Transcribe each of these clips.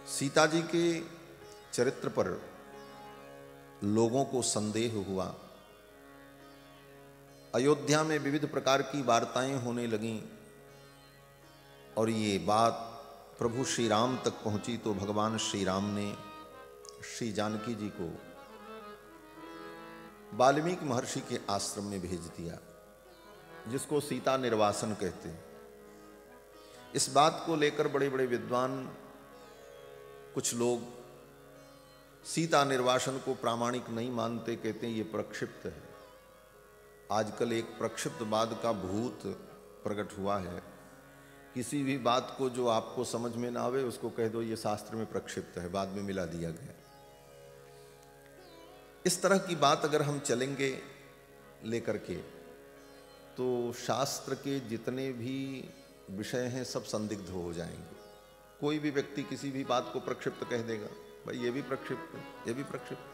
सीता जी के चरित्र पर लोगों को संदेह हुआ। अयोध्या में विविध प्रकार की वार्ताएं होने लगीं और ये बात प्रभु श्री राम तक पहुंची तो भगवान श्री राम ने श्री जानकी जी को वाल्मीकि महर्षि के आश्रम में भेज दिया, जिसको सीता निर्वासन कहते हैं। इस बात को लेकर बड़े बड़े विद्वान, कुछ लोग सीता निर्वासन को प्रामाणिक नहीं मानते, कहते हैं ये प्रक्षिप्त है। आजकल एक प्रक्षिप्तवाद का भूत प्रकट हुआ है। किसी भी बात को जो आपको समझ में ना आवे उसको कह दो ये शास्त्र में प्रक्षिप्त है, बाद में मिला दिया गया। इस तरह की बात अगर हम चलेंगे लेकर के तो शास्त्र के जितने भी विषय हैं सब संदिग्ध हो जाएंगे। कोई भी व्यक्ति किसी भी बात को प्रक्षिप्त कह देगा, भाई ये भी प्रक्षिप्त है, ये भी प्रक्षिप्त,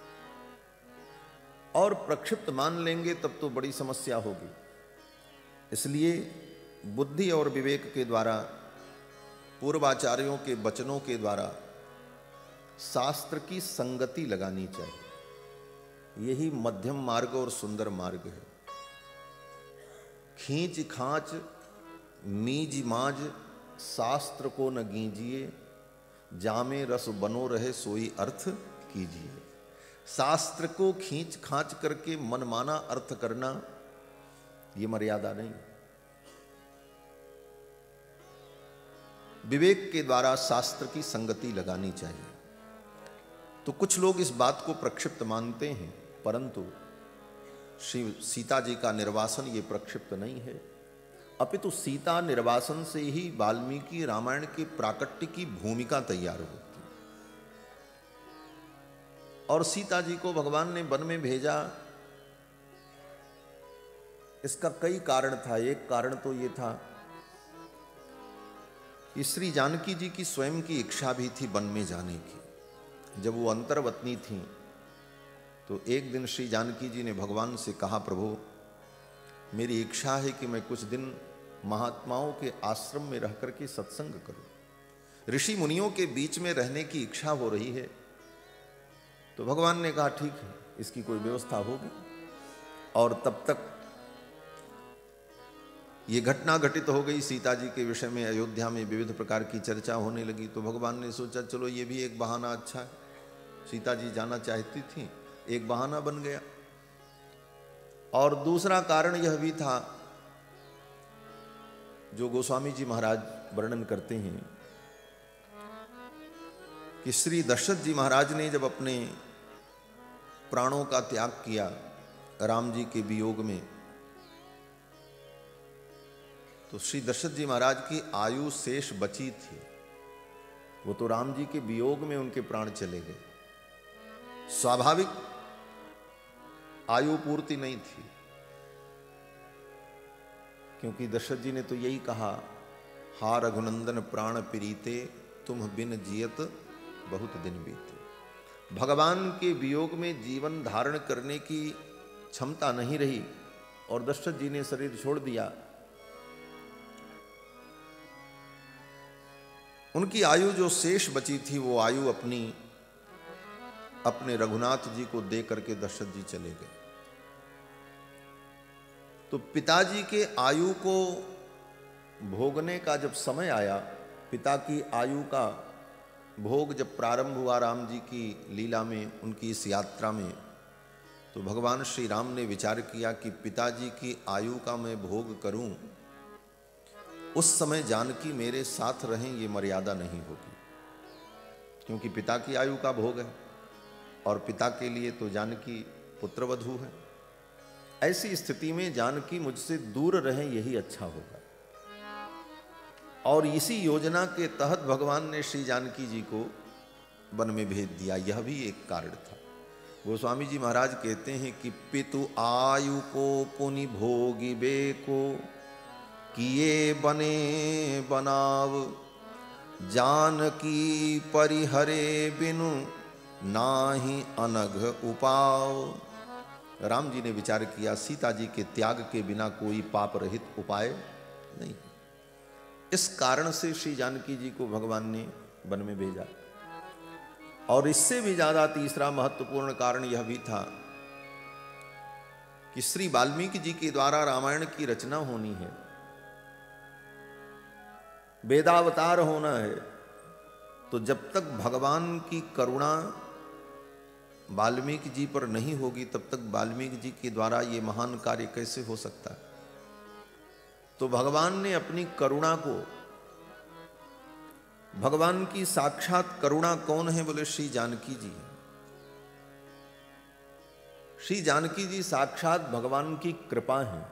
और प्रक्षिप्त मान लेंगे तब तो बड़ी समस्या होगी। इसलिए बुद्धि और विवेक के द्वारा, पूर्वाचार्यों के वचनों के द्वारा शास्त्र की संगति लगानी चाहिए। यही मध्यम मार्ग और सुंदर मार्ग है। खींच खांच मीज माज शास्त्र को न गीजिए, जामे रस बनो रहे सोई अर्थ कीजिए। शास्त्र को खींच खांच करके मनमाना अर्थ करना ये मर्यादा नहीं। विवेक के द्वारा शास्त्र की संगति लगानी चाहिए। तो कुछ लोग इस बात को प्रक्षिप्त मानते हैं, परंतु श्री सीता जी का निर्वासन ये प्रक्षिप्त नहीं है, अपितु सीता निर्वासन से ही वाल्मीकि रामायण के प्राकट्य की भूमिका तैयार होती है। और सीता जी को भगवान ने वन में भेजा, इसका कई कारण था। एक कारण तो ये था कि श्री जानकी जी की स्वयं की इच्छा भी थी वन में जाने की। जब वो अंतर्वतनी थी तो एक दिन श्री जानकी जी ने भगवान से कहा, प्रभु मेरी इच्छा है कि मैं कुछ दिन महात्माओं के आश्रम में रह करके सत्संग करूं। ऋषि मुनियों के बीच में रहने की इच्छा हो रही है। तो भगवान ने कहा ठीक है, इसकी कोई व्यवस्था होगी। और तब तक ये घटना घटित हो गई। सीता जी के विषय में अयोध्या में विविध प्रकार की चर्चा होने लगी। तो भगवान ने सोचा चलो ये भी एक बहाना अच्छा है। सीता जी जाना चाहती थी, एक बहाना बन गया। और दूसरा कारण यह भी था जो गोस्वामी जी महाराज वर्णन करते हैं कि श्री दशरथ जी महाराज ने जब अपने प्राणों का त्याग किया राम जी के वियोग में, तो श्री दशरथ जी महाराज की आयु शेष बची थी। वो तो राम जी के वियोग में उनके प्राण चले गए। स्वाभाविक आयु पूर्ति नहीं थी, क्योंकि दशरथ जी ने तो यही कहा, हा रघुनंदन प्राण प्रीते तुम बिन जियत बहुत दिन बीते। भगवान के वियोग में जीवन धारण करने की क्षमता नहीं रही और दशरथ जी ने शरीर छोड़ दिया। उनकी आयु जो शेष बची थी वो आयु अपने रघुनाथ जी को दे करके दशरथ जी चले गए। तो पिताजी के आयु को भोगने का जब समय आया, पिता की आयु का भोग जब प्रारंभ हुआ राम जी की लीला में, उनकी इस यात्रा में, तो भगवान श्री राम ने विचार किया कि पिताजी की आयु का मैं भोग करूं, उस समय जानकी मेरे साथ रहें ये मर्यादा नहीं होगी, क्योंकि पिता की आयु का भोग है और पिता के लिए तो जानकी पुत्रवधू है। ऐसी स्थिति में जानकी मुझसे दूर रहें यही अच्छा होगा। और इसी योजना के तहत भगवान ने श्री जानकी जी को वन में भेज दिया। यह भी एक कारण था। गोस्वामी जी महाराज कहते हैं कि पितु आयु को पुनि भोगी बेको, किए बने बनाव, जानकी परिहरे बिनु नाहि अनघ उपाव। राम जी ने विचार किया सीता जी के त्याग के बिना कोई पाप रहित उपाय नहीं। इस कारण से श्री जानकी जी को भगवान ने वन में भेजा। और इससे भी ज्यादा तीसरा महत्वपूर्ण कारण यह भी था कि श्री वाल्मीकि जी के द्वारा रामायण की रचना होनी है, वेदावतार होना है, तो जब तक भगवान की करुणा वाल्मीकि जी पर नहीं होगी तब तक वाल्मीकि जी के द्वारा ये महान कार्य कैसे हो सकता है। तो भगवान ने अपनी करुणा को, भगवान की साक्षात करुणा कौन है बोले श्री जानकी जी। श्री जानकी जी साक्षात भगवान की कृपा है।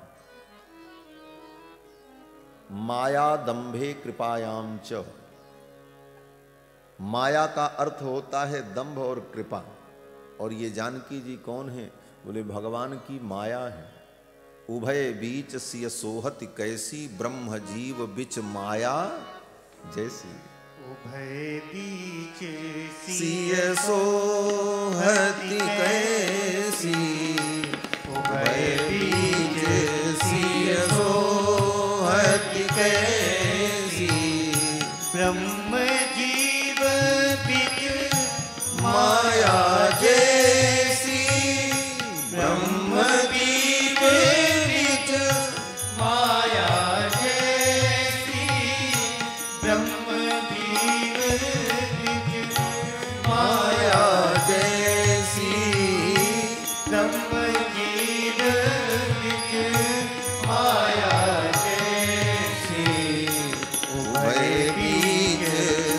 माया दंभे कृपायाम च, माया का अर्थ होता है दंभ और कृपा, और ये जानकी जी कौन है बोले भगवान की माया है। उभय बीच सिय सोहति कैसी, ब्रह्म जीव बिच माया जैसी। उभय बीच सिय सोहति कैसी, उभय बीच सिय सोहति कैसी, ब्रह्म जीव बिच माया जैसी, ब्रह्म जीव बिच माया जैसी, ब्रह्म जीव बिच माया जैसी, ब्रह्म जीव बिच माया जैसी। उभय बीच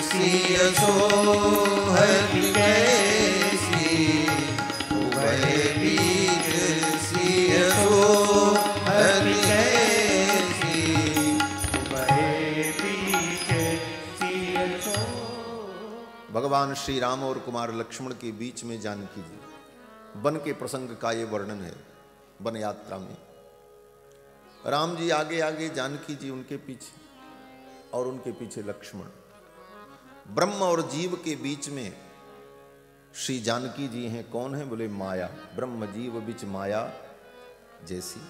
सिय सोहति कैसी, उभय बीच सिय सोहति कैसी, उभय बीच सिय सो। भगवान श्री राम और कुमार लक्ष्मण के बीच में जानकी जी, वन के प्रसंग का ये वर्णन है। वन यात्रा में राम जी आगे आगे, जानकी जी उनके पीछे, और उनके पीछे लक्ष्मण। ब्रह्म और जीव के बीच में श्री जानकी जी हैं। कौन है बोले माया, ब्रह्म जीव बिच माया जैसी।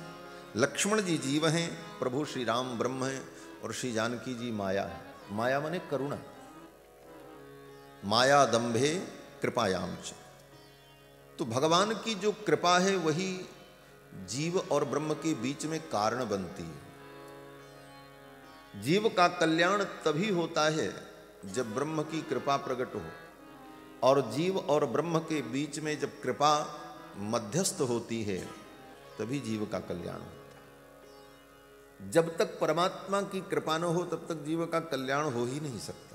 लक्ष्मण जी जीव हैं, प्रभु श्री राम ब्रह्म हैं, और श्री जानकी जी माया है। माया माने करुणा। माया दंभे कृपायाम च, तो भगवान की जो कृपा है वही जीव और ब्रह्म के बीच में कारण बनती है। जीव का कल्याण तभी होता है जब ब्रह्म की कृपा प्रकट हो, और जीव और ब्रह्म के बीच में जब कृपा मध्यस्थ होती है तभी जीव का कल्याण होता है। जब तक परमात्मा की कृपा न हो तब तक जीव का कल्याण हो ही नहीं सकता।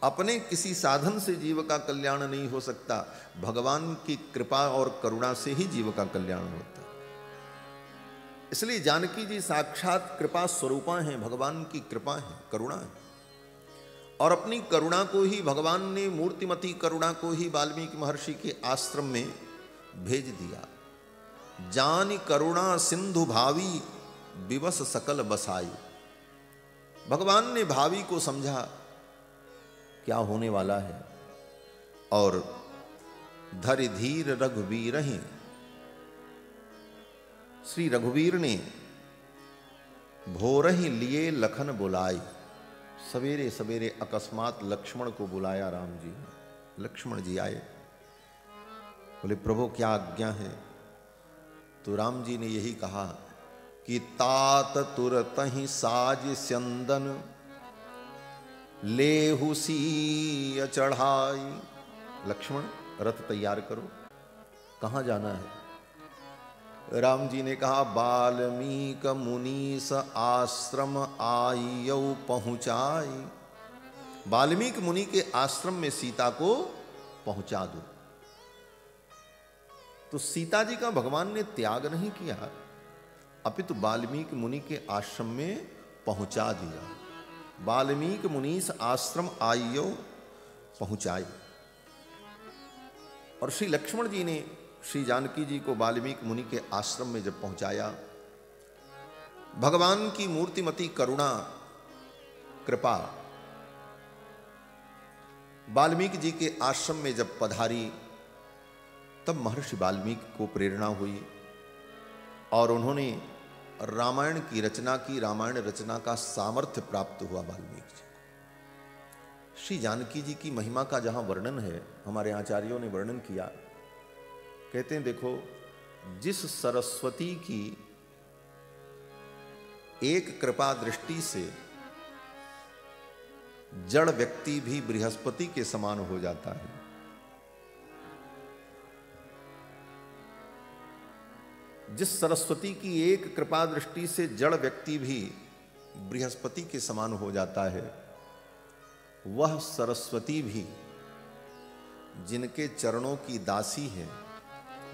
अपने किसी साधन से जीव का कल्याण नहीं हो सकता, भगवान की कृपा और करुणा से ही जीव का कल्याण होता है। इसलिए जानकी जी साक्षात कृपा स्वरूपा हैं, भगवान की कृपा है, करुणा है। और अपनी करुणा को ही भगवान ने, मूर्तिमती करुणा को ही वाल्मीकि महर्षि के आश्रम में भेज दिया। जानि करुणा सिंधु भावी, विवश सकल बसाई। भगवान ने भावी को समझा क्या होने वाला है, और धरि धीर रघुवीर हैं, श्री रघुवीर ने भोर ही लिए लखन बुलाई। सवेरे सवेरे अकस्मात लक्ष्मण को बुलाया राम जी ने। लक्ष्मण जी आए, बोले प्रभु क्या आज्ञा है। तो राम जी ने यही कहा कि तात तुरत ही साज स्यंदन, लेहुसी चढ़ाई। लक्ष्मण रथ तैयार करो, कहां जाना है। राम जी ने कहा वाल्मीकि मुनीस आश्रम आयौ पहुंचाई। वाल्मीकि मुनि के आश्रम में सीता को पहुंचा दो। तो सीता जी का भगवान ने त्याग नहीं किया, अपितु वाल्मीकि मुनि के आश्रम में पहुंचा दिया। वाल्मीकि मुनीस आश्रम आयौ पहुंचाई। और श्री लक्ष्मण जी ने श्री जानकी जी को वाल्मीकि मुनि के आश्रम में जब पहुंचाया, भगवान की मूर्तिमती करुणा कृपा वाल्मीकि जी के आश्रम में जब पधारी, तब महर्षि वाल्मीकि को प्रेरणा हुई और उन्होंने रामायण की रचना की। रामायण रचना का सामर्थ्य प्राप्त हुआ वाल्मीकि जी। श्री जानकी जी की महिमा का जहां वर्णन है, हमारे आचार्यों ने वर्णन किया, कहते हैं देखो, जिस सरस्वती की एक कृपा दृष्टि से जड़ व्यक्ति भी बृहस्पति के समान हो जाता है, जिस सरस्वती की एक कृपा दृष्टि से जड़ व्यक्ति भी बृहस्पति के समान हो जाता है, वह सरस्वती भी जिनके चरणों की दासी है,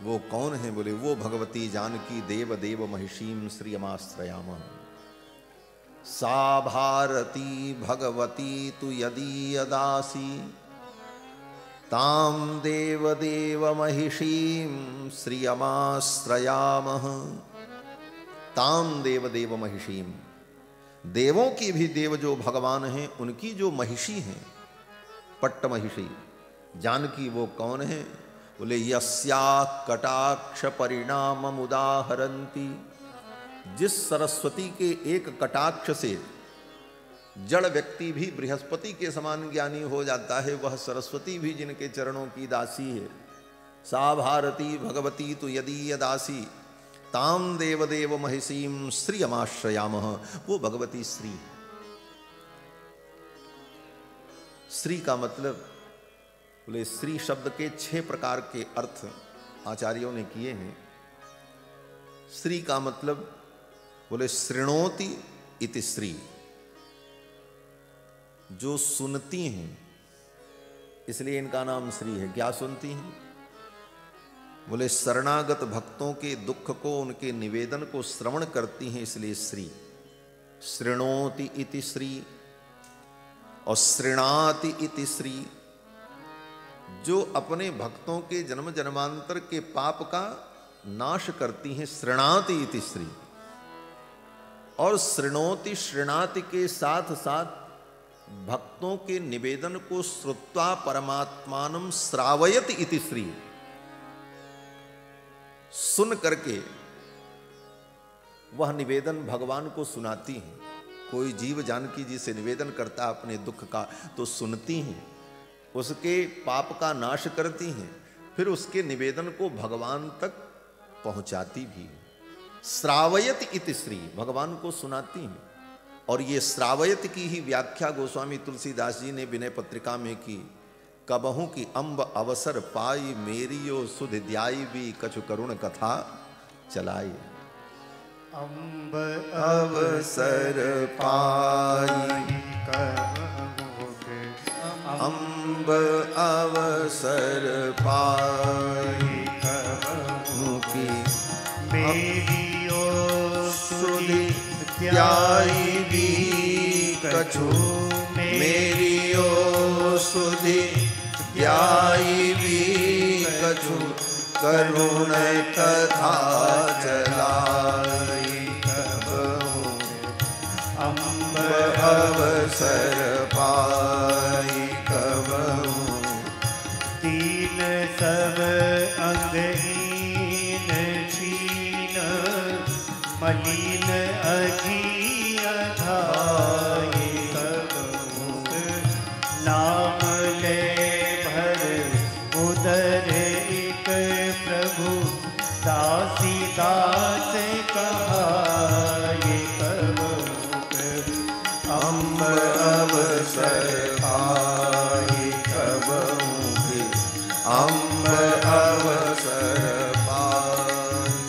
वो कौन है? बोले वो भगवती जानकी देव देव महिषीम श्रियमाश्रयामः। सा भारती भगवती तु यदीयदासी ताम देव देव महिषीम श्रियमाश्रयामः। ताम देव देव महिषीम, देवों की भी देव जो भगवान हैं, उनकी जो महिषी हैं, पट्ट महिषी जानकी, वो कौन है? बोले यस्या कटाक्ष परिणामम उदाहरंती, जिस सरस्वती के एक कटाक्ष से जड़ व्यक्ति भी बृहस्पति के समान ज्ञानी हो जाता है, वह सरस्वती भी जिनके चरणों की दासी है। सा भारती भगवती तु यदीयदासी ताम देव देव महिषीम श्रियमाश्रयामः। वो भगवती श्री। श्री का मतलब, बोले श्री शब्द के 6 प्रकार के अर्थ आचार्यों ने किए हैं। श्री का मतलब, बोले शृणोति इति श्री, जो सुनती हैं, इसलिए इनका नाम श्री है। क्या सुनती हैं? बोले शरणागत भक्तों के दुख को, उनके निवेदन को श्रवण करती हैं, इसलिए श्री। शृणोति इति श्री और शृणाति इति श्री, जो अपने भक्तों के जन्म जन्मांतर के पाप का नाश करती हैं, शृणाति इति श्री। और शृणोति शृणाति के साथ साथ भक्तों के निवेदन को श्रुत्वा परमात्मानं श्रावयति इति श्री, सुन करके वह निवेदन भगवान को सुनाती हैं। कोई जीव जानकी जी से निवेदन करता है अपने दुख का, तो सुनती हैं, उसके पाप का नाश करती हैं, फिर उसके निवेदन को भगवान तक पहुंचाती भी है। श्रावयति इति श्री, भगवान को सुनाती हैं। और ये श्रावयति की ही व्याख्या गोस्वामी तुलसीदास जी ने विनय पत्रिका में की। कबहू की अम्ब अवसर पाई, मेरियो सुध ध्याई भी कछु करुण कथा चलाई। अम्ब अवसर पाई, अम्ब अवसर पाई, कबहू की मेरियो सुध ध्याई भी कछु, मेरियो सुध ध्याई भी कछु करुण कथा चलाई। कबहू अम्ब अवसर पाई, कबहू तीन सब अंगहीन छीन, मलिन अघी अधाई। नाम ले भर उदर एक प्रभु, दासी दास कहाए। अम्ब अवसर पाई, कबहू की अम्ब अवसर पाई।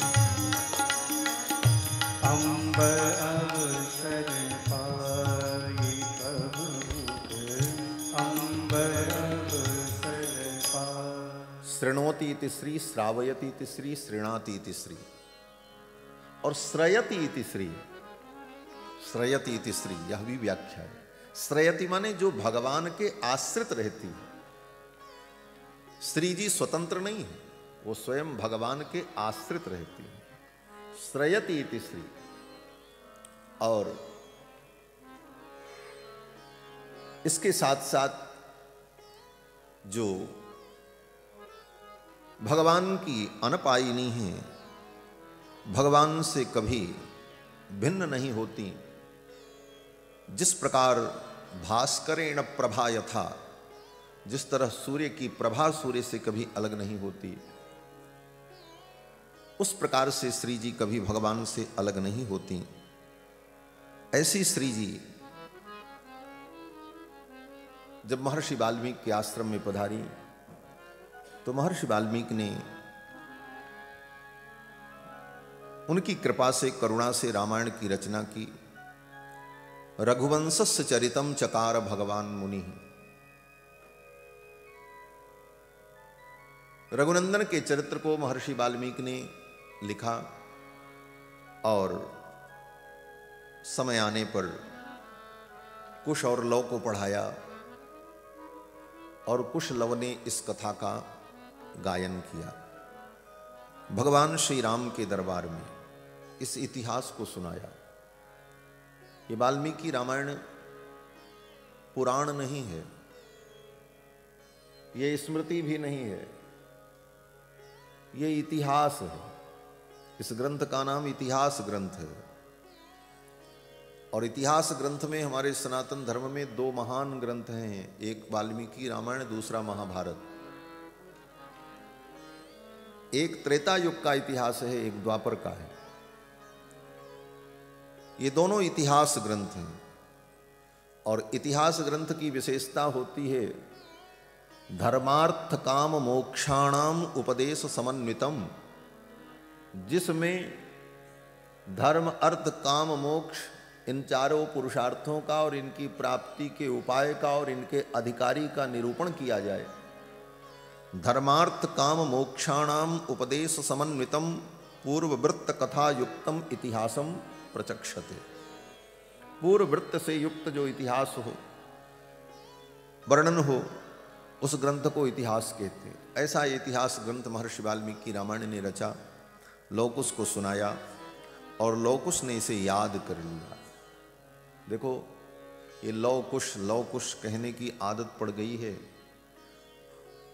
अम्ब अवसर पाई, अम्ब अवसर पाई। शृणोति इति श्री, श्रावयति इति श्री, शृणाति इति श्री। और श्रयति इति श्री, श्रयति इति श्री, यह भी व्याख्या है। श्रयति माने जो भगवान के आश्रित रहती है। श्री जी स्वतंत्र नहीं है, वो स्वयं भगवान के आश्रित रहती है। श्रयति इति श्री। और इसके साथ साथ जो भगवान की अनपायिनी है, भगवान से कभी भिन्न नहीं होती, जिस प्रकार भास्करेण प्रभा यथा, जिस तरह सूर्य की प्रभा सूर्य से कभी अलग नहीं होती, उस प्रकार से श्री जी कभी भगवान से अलग नहीं होती। ऐसी श्री जी जब महर्षि वाल्मीकि के आश्रम में पधारी तो महर्षि वाल्मीकि ने उनकी कृपा से, करुणा से रामायण की रचना की। रघुवंशस्य चरितम चकार भगवान मुनि, रघुनंदन के चरित्र को महर्षि वाल्मीकि ने लिखा और समय आने पर कुश और लव को पढ़ाया और कुश लव ने इस कथा का गायन किया। भगवान श्री राम के दरबार में इस इतिहास को सुनाया। ये वाल्मीकि रामायण पुराण नहीं है, ये स्मृति भी नहीं है, ये इतिहास है। इस ग्रंथ का नाम इतिहास ग्रंथ है। और इतिहास ग्रंथ में हमारे सनातन धर्म में दो महान ग्रंथ हैं, एक वाल्मीकि रामायण, दूसरा महाभारत। एक त्रेता युग का इतिहास है, एक द्वापर का है। ये दोनों इतिहास ग्रंथ हैं। और इतिहास ग्रंथ की विशेषता होती है धर्मार्थ काम मोक्षाणाम उपदेश समन्वितम, जिसमें धर्म अर्थ काम मोक्ष इन चारों पुरुषार्थों का और इनकी प्राप्ति के उपाय का और इनके अधिकारी का निरूपण किया जाए। धर्मार्थ काम मोक्षाणाम उपदेश समन्वितम पूर्ववृत्त कथा युक्तम इतिहासम प्रचक्षते। पूर्व वृत्त से युक्त जो इतिहास हो, वर्णन हो, उस ग्रंथ को इतिहास कहते हैं। ऐसा इतिहास ग्रंथ महर्षि वाल्मीकि रामायण ने रचा, लौकुश को सुनाया और लौकुश ने इसे याद कर लिया। देखो, ये लौकुश लौकुश कहने की आदत पड़ गई है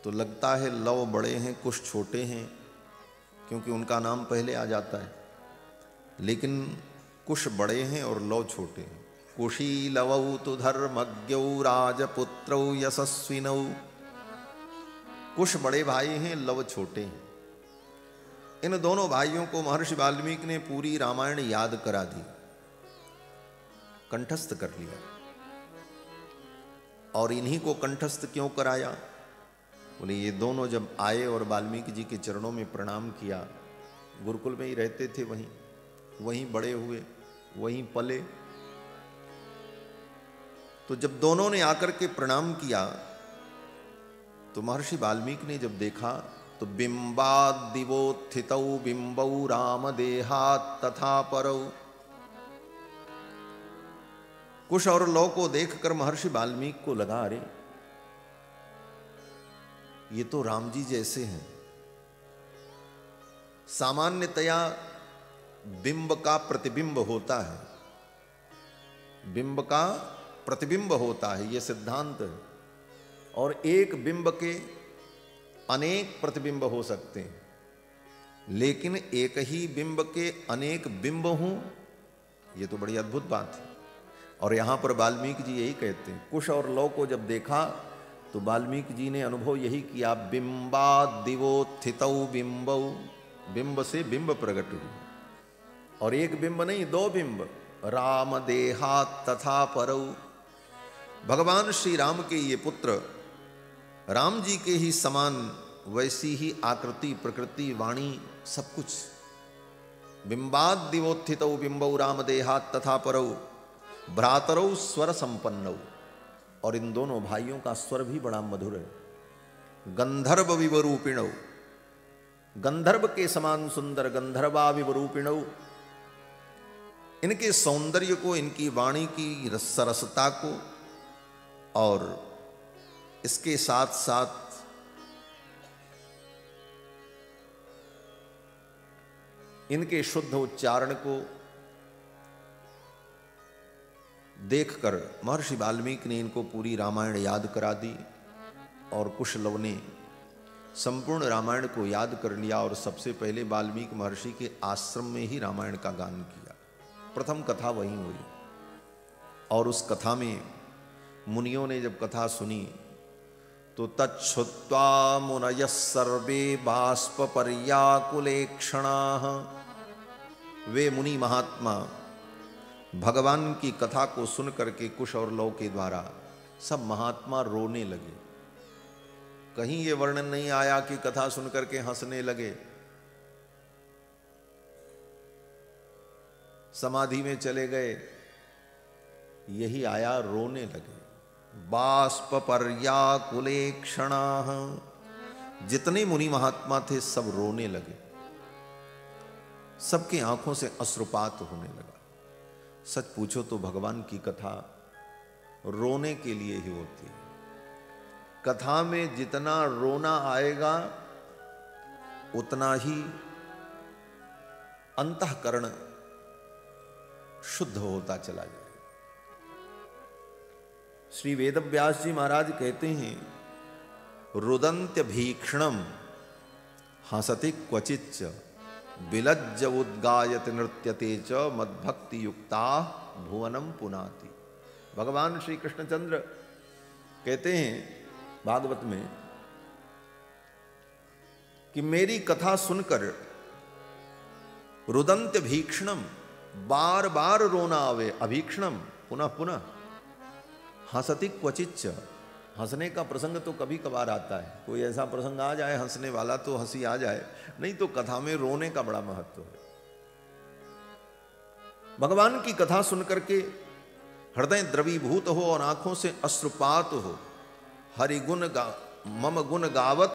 तो लगता है लव बड़े हैं कुश छोटे हैं, क्योंकि उनका नाम पहले आ जाता है। लेकिन कुश बड़े हैं और लव छोटे हैं। कुशी लवौ तु धर्मज्ञौ राजपुत्रौ यशस्विनौ। कुश बड़े भाई हैं, लव छोटे हैं। इन दोनों भाइयों को महर्षि वाल्मीकि ने पूरी रामायण याद करा दी, कंठस्थ कर लिया। और इन्हीं को कंठस्थ क्यों कराया? बोले ये दोनों जब आए और वाल्मीकि जी के चरणों में प्रणाम किया, गुरुकुल में ही रहते थे, वहीं बड़े हुए, वहीं पले, तो जब दोनों ने आकर के प्रणाम किया तो महर्षि वाल्मीकि ने जब देखा तो बिंबाद दिवोत्थितौ बिंबौ राम देहात् तथा परौ। कुश और लौ को देखकर महर्षि वाल्मीकि को लगा, अरे ये तो राम जी जैसे हैं। सामान्यतया बिंब का प्रतिबिंब होता है, बिंब का प्रतिबिंब होता है, यह सिद्धांत है। और एक बिंब के अनेक प्रतिबिंब हो सकते हैं, लेकिन एक ही बिंब के अनेक बिंब हों, यह तो बड़ी अद्भुत बात है। और यहां पर वाल्मीकि जी यही कहते हैं, कुश और लौ को जब देखा तो वाल्मीकि जी ने अनुभव यही किया, बिंबाद दिवोत्थितौ बिंबौ। बिंब से बिंब प्रकट हुए, और एक बिंब नहीं, दो बिंब। राम देहात् तथा परौ। भगवान श्री राम के ये पुत्र राम जी के ही समान, वैसी ही आकृति, प्रकृति, वाणी, सब कुछ। बिंबाद दिवोत्थितौ बिंबौ राम देहात् तथा परौ भ्रातरौ स्वर संपन्नौ। और इन दोनों भाइयों का स्वर भी बड़ा मधुर है। गंधर्व विवरूपिणौ, गंधर्व के समान सुंदर, गंधर्वा विवरूपिणौ। इनके सौंदर्य को, इनकी वाणी की सरसता को, और इसके साथ साथ इनके शुद्ध उच्चारण को देखकर महर्षि वाल्मीकि ने इनको पूरी रामायण याद करा दी। और कुशलव ने संपूर्ण रामायण को याद कर लिया और सबसे पहले वाल्मीकि महर्षि के आश्रम में ही रामायण का गान किया। प्रथम कथा वहीं हुई और उस कथा में मुनियों ने जब कथा सुनी तो तच्छ्रुत्वा मुनयः सर्वे बाष्प पर्याकुलेक्षणाः, वे मुनि महात्मा भगवान की कथा को सुन करके कुश और लव के द्वारा सब महात्मा रोने लगे। कहीं ये वर्णन नहीं आया कि कथा सुन करके हंसने लगे, समाधि में चले गए, यही आया रोने लगे। बाष्प पर्याकुलेक्षणाः, जितने मुनि महात्मा थे सब रोने लगे, सबकी आंखों से अश्रुपात होने लगा। सच पूछो तो भगवान की कथा रोने के लिए ही होती है। कथा में जितना रोना आएगा उतना ही अंतःकरण शुद्ध होता चला जाए। श्री वेदव्यास जी महाराज कहते हैं, रुदंत्य भीक्षणम हसति क्वचिच्च विलज्ज उद्गायत नृत्यते च मद्भक्ति युक्ता भुवनम पुनाति। भगवान श्री कृष्णचंद्र कहते हैं भागवत में कि मेरी कथा सुनकर रुदंत्य भीक्षणम, बार बार रोना आवे, अभीक्षणम पुनः पुनः, हंसति क्वचिच्च, हंसने का प्रसंग तो कभी कभार आता है, कोई ऐसा प्रसंग आ जाए हंसने वाला तो हंसी आ जाए, नहीं तो कथा में रोने का बड़ा महत्व है। भगवान की कथा सुनकर के हृदय द्रवीभूत हो और आंखों से अश्रुपात हो, हरि गुण मम गुण गावत